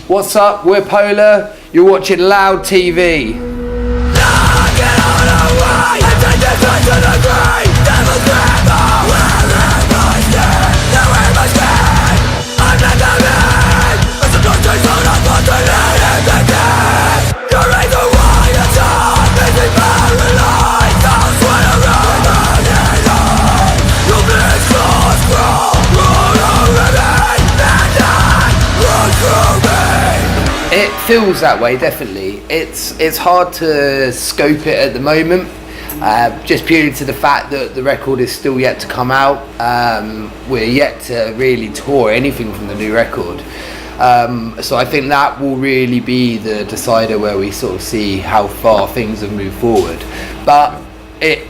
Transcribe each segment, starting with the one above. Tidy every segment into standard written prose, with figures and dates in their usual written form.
What's up? We're Polar. You're watching Loud TV. It feels that way, definitely. It's hard to scope it at the moment, just purely to the fact that the record is still yet to come out. We're yet to really tour anything from the new record. So I think that will really be the decider where we sort of see how far things have moved forward. But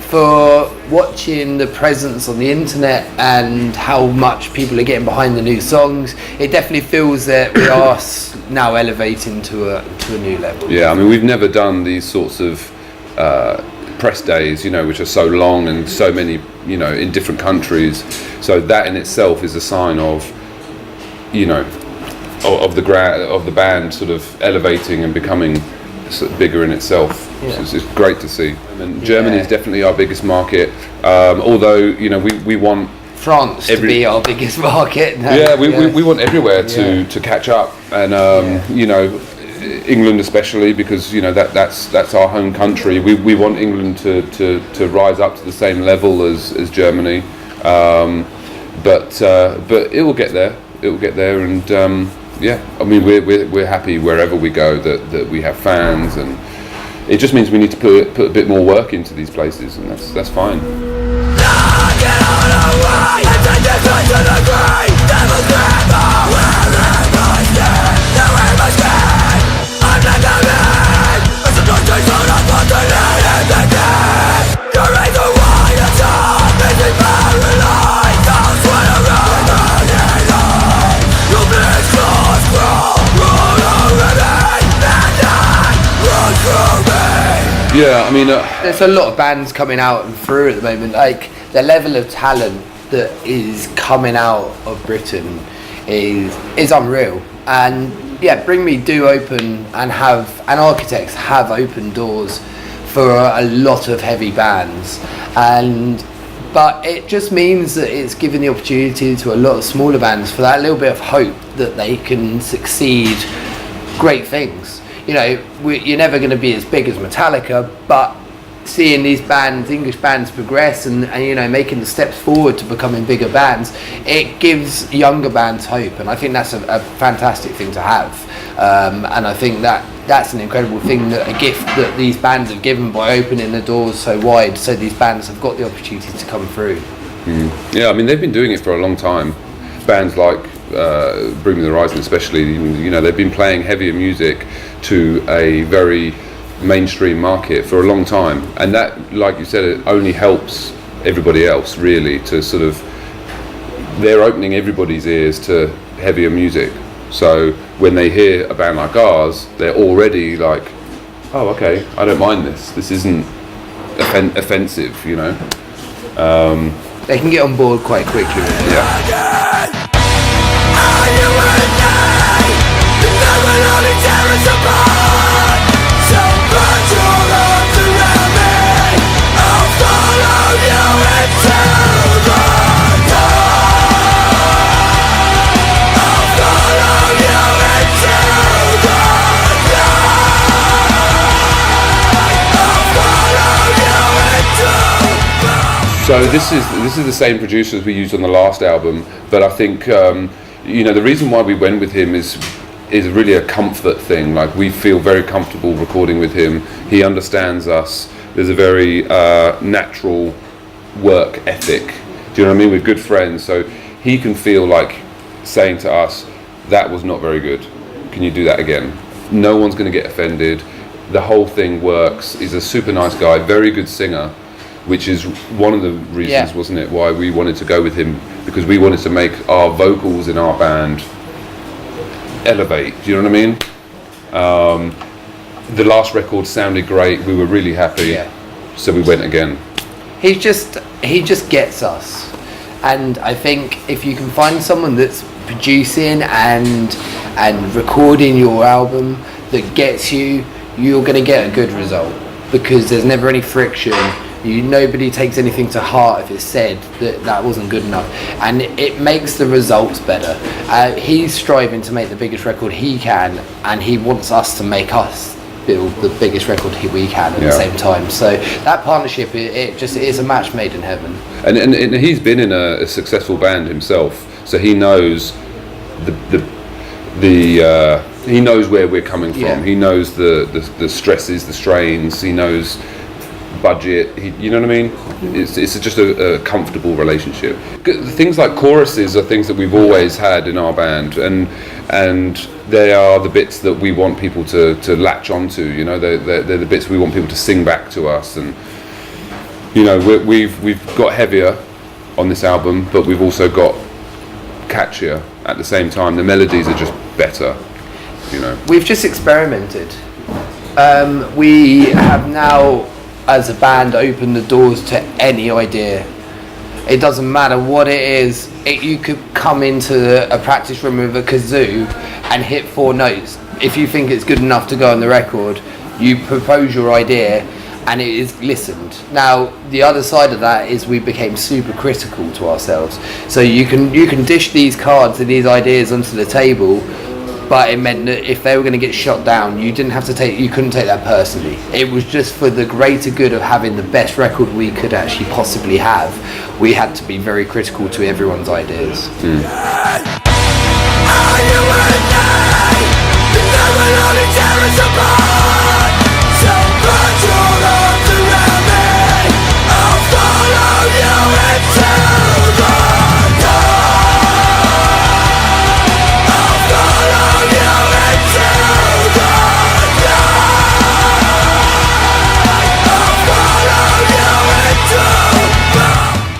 for watching the presence on the internet and how much people are getting behind the new songs, it definitely feels that we are now elevating to a new level. Yeah, I mean, we've never done these sorts of press days, which are so long and so many, in different countries. So that in itself is a sign of, of the band sort of elevating and becoming sort of bigger in itself. Yeah. So it's great to see. And Germany is definitely our biggest market. Although we want France to be our biggest market. We want everywhere to catch up, and England especially, because that's our home country. We want England to rise up to the same level as Germany, but it will get there. It will get there, and I mean we're happy wherever we go that we have fans, and it just means we need to put a bit more work into these places, and that's fine. Yeah, I mean, there's a lot of bands coming out and through at the moment. Like, the level of talent that is coming out of Britain is unreal. And Bring Me do open and Architects have opened doors for a lot of heavy bands. But it just means that it's given the opportunity to a lot of smaller bands for that little bit of hope that they can succeed great things. You're never going to be as big as Metallica, but seeing these bands, English bands, progress and making the steps forward to becoming bigger bands, it gives younger bands hope, and I think that's a fantastic thing to have. And I think that's an incredible thing, a gift that these bands have given by opening the doors so wide, so these bands have got the opportunity to come through. Yeah, I mean, they've been doing it for a long time. Bands like Bring Me the Horizon especially, they've been playing heavier music to a very mainstream market for a long time, and that, like you said, it only helps everybody else really to sort of, they're opening everybody's ears to heavier music. So when they hear a band like ours, they're already like, oh, okay, I don't mind this. This isn't offensive, They can get on board quite quickly. Yeah. So this is the same producers we used on the last album, but I think the reason why we went with him is really a comfort thing. Like, we feel very comfortable recording with him. He understands us. There's a very natural work ethic. Do you know what I mean? We're good friends, so he can feel like saying to us, "That was not very good. Can you do that again?" No one's going to get offended. The whole thing works. He's a super nice guy, very good singer, which is one of the reasons, wasn't it, why we wanted to go with him, because we wanted to make our vocals in our band elevate. Do you know what I mean? The last record sounded great. We were really happy, so we went again. He just gets us, and I think if you can find someone that's producing and recording your album that gets you, you're going to get a good result, because there's never any friction. Nobody takes anything to heart if it's said that wasn't good enough, and it makes the results better. He's striving to make the biggest record he can, and he wants us to make us build the biggest record we can at the same time. So that partnership, it is a match made in heaven. And he's been in a successful band himself, so he knows he knows where we're coming from. Yeah. He knows the stresses, the strains. He knows budget. You know what I mean? It's just a comfortable relationship. Things like choruses are things that we've always had in our band, and they are the bits that we want people to latch onto. You know, they're the bits we want people to sing back to us, and you know, we've got heavier on this album, but we've also got catchier at the same time. The melodies are just better. You know, we've just experimented. We have now, as a band, opened the doors to any idea. It doesn't matter what it is. You could come into a practice room with a kazoo and hit 4 notes. If you think it's good enough to go on the record, you propose your idea and it is listened. Now, the other side of that is we became super critical to ourselves. So you can dish these cards and these ideas onto the table, but it meant that if they were going to get shot down, you couldn't take that personally. It was just for the greater good of having the best record we could actually possibly have. We had to be very critical to everyone's ideas.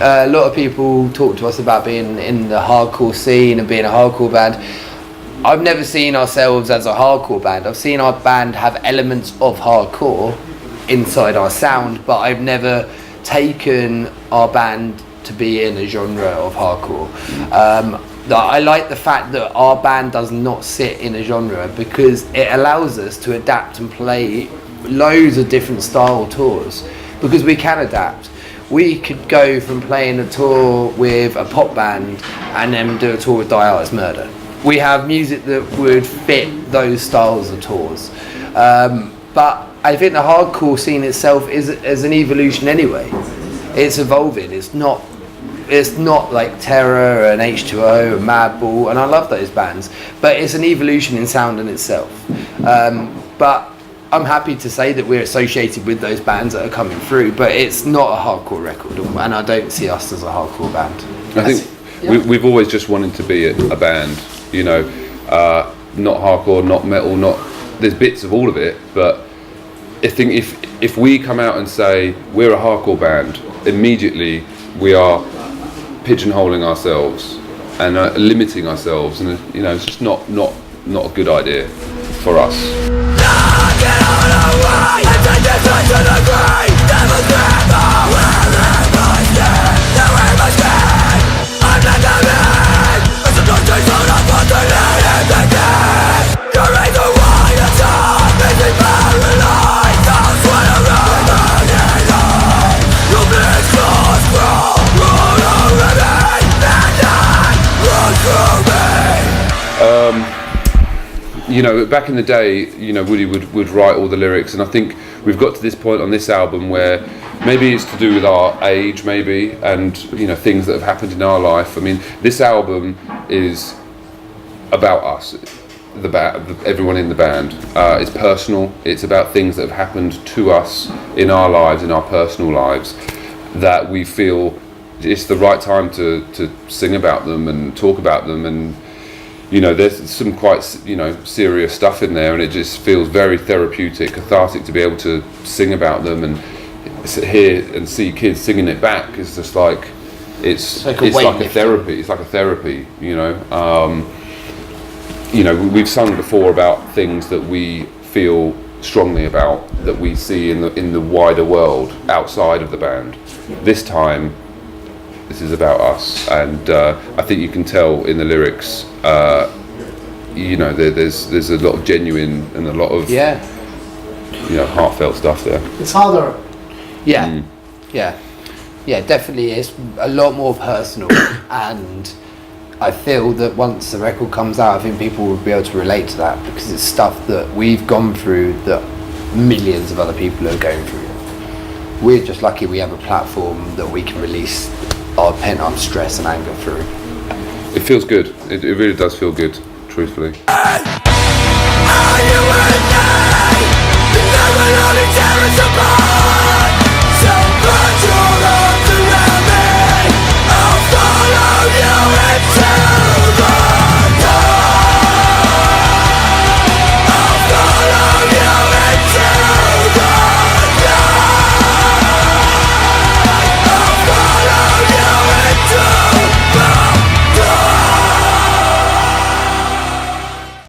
A lot of people talk to us about being in the hardcore scene and being a hardcore band. I've never seen ourselves as a hardcore band. I've seen our band have elements of hardcore inside our sound, but I've never taken our band to be in a genre of hardcore. I like the fact that our band does not sit in a genre, because it allows us to adapt and play loads of different style tours, because we can adapt. We could go from playing a tour with a pop band and then do a tour with Die Artist Murder. We have music that would fit those styles of tours. But I think the hardcore scene itself is an evolution anyway. It's evolving. It's not like Terror and H2O and Madball, and I love those bands, but it's an evolution in sound in itself. But I'm happy to say that we're associated with those bands that are coming through, but it's not a hardcore record, and I don't see us as a hardcore band. I think we've always just wanted to be a band, you know, not hardcore, not metal, there's bits of all of it, but I think if we come out and say we're a hardcore band, immediately we are pigeonholing ourselves and limiting ourselves, and you know, it's just not a good idea for us. You know, back in the day, you know, Woody would write all the lyrics, and I think we've got to this point on this album where maybe it's to do with our age, maybe, and you know, things that have happened in our life. I mean, this album is about us, everyone in the band. It's personal. It's about things that have happened to us in our lives, in our personal lives, that we feel it's the right time to sing about them and talk about them. And you know, there's some quite, you know, serious stuff in there, and it just feels very therapeutic, cathartic to be able to sing about them and hear and see kids singing it back. It's just like it's like a therapy. It's like a therapy, you know. You know, we've sung before about things that we feel strongly about, that we see in the wider world outside of the band. This time, This is about us, and I think you can tell in the lyrics. There's a lot of genuine and a lot of heartfelt stuff there. It's harder. Yeah, definitely. It's a lot more personal, and I feel that once the record comes out, I think people will be able to relate to that because it's stuff that we've gone through that millions of other people are going through. We're just lucky we have a platform that we can release our pent-up stress and anger through. It feels good. It really does feel good, truthfully. Are you and I? The only tear us apart.